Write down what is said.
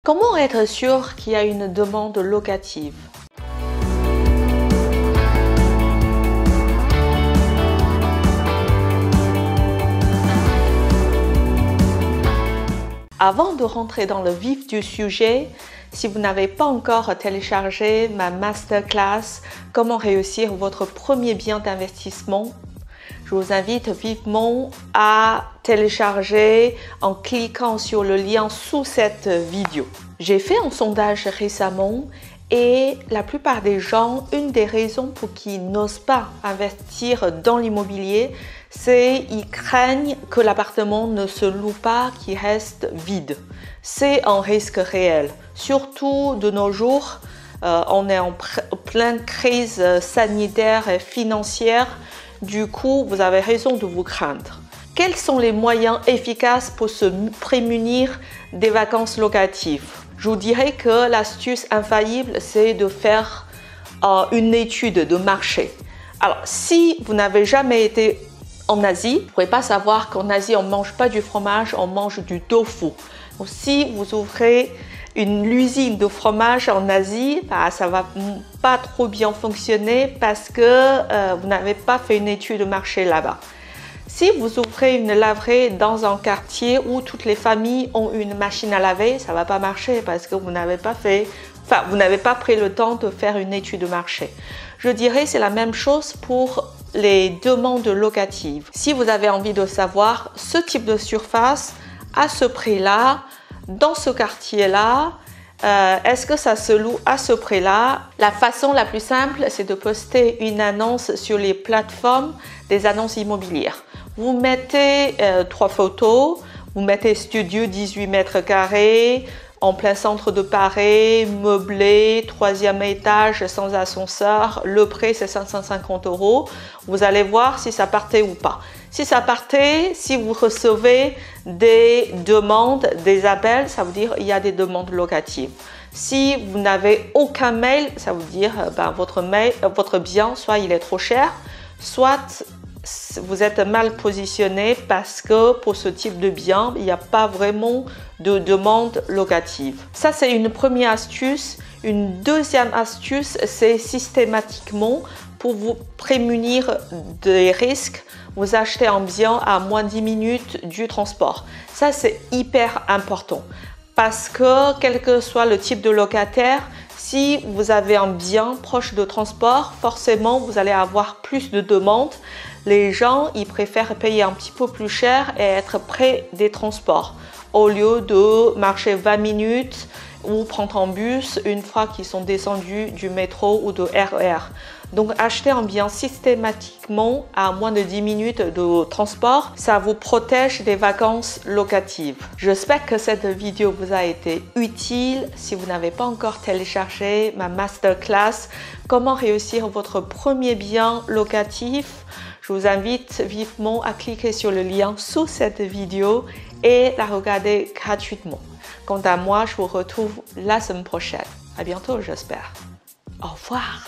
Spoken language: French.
Comment être sûr qu'il y a une demande locative? Avant de rentrer dans le vif du sujet, si vous n'avez pas encore téléchargé ma masterclass « Comment réussir votre premier bien d'investissement », je vous invite vivement à télécharger en cliquant sur le lien sous cette vidéo. J'ai fait un sondage récemment et la plupart des gens, une des raisons pour qui ils n'osent pas investir dans l'immobilier, c'est qu'ils craignent que l'appartement ne se loue pas, qu'il reste vide. C'est un risque réel. Surtout de nos jours, on est en pleine crise sanitaire et financière. Du coup, vous avez raison de vous craindre. Quels sont les moyens efficaces pour se prémunir des vacances locatives? Je vous dirais que l'astuce infaillible, c'est de faire une étude de marché. Alors, si vous n'avez jamais été en Asie, vous ne pouvez pas savoir qu'en Asie, on ne mange pas du fromage, on mange du tofu. Donc, si vous ouvrez une usine de fromage en Asie, ça ne va pas trop bien fonctionner parce que vous n'avez pas fait une étude de marché là-bas. Si vous ouvrez une laverie dans un quartier où toutes les familles ont une machine à laver, ça ne va pas marcher parce que vous n'avez pas pris le temps de faire une étude de marché. Je dirais c'est la même chose pour les demandes locatives. Si vous avez envie de savoir ce type de surface à ce prix-là, dans ce quartier-là, est-ce que ça se loue à ce prix-là? La façon la plus simple, c'est de poster une annonce sur les plateformes des annonces immobilières. Vous mettez 3 photos, vous mettez studio 18 mètres carrés, en plein centre de Paris, meublé, 3e étage, sans ascenseur. Le prix, c'est 550 €. Vous allez voir si ça partait ou pas. Si ça partait, si vous recevez des demandes, des appels, ça veut dire qu'il y a des demandes locatives. Si vous n'avez aucun mail, ça veut dire votre bien, soit il est trop cher, soit vous êtes mal positionné parce que pour ce type de bien, il n'y a pas vraiment de demande locative. Ça, c'est une première astuce. Une deuxième astuce, c'est systématiquement pour vous prémunir des risques, vous achetez un bien à moins de 10 minutes du transport. Ça, c'est hyper important parce que quel que soit le type de locataire, si vous avez un bien proche de transport, forcément, vous allez avoir plus de demandes. Les gens, ils préfèrent payer un petit peu plus cher et être près des transports au lieu de marcher 20 minutes ou prendre un bus une fois qu'ils sont descendus du métro ou de RER. Donc, acheter un bien systématiquement à moins de 10 minutes de transport, ça vous protège des vacances locatives. J'espère que cette vidéo vous a été utile. Si vous n'avez pas encore téléchargé ma masterclass « Comment réussir votre premier bien locatif », je vous invite vivement à cliquer sur le lien sous cette vidéo et la regarder gratuitement. Quant à moi, je vous retrouve la semaine prochaine. À bientôt, j'espère. Au revoir.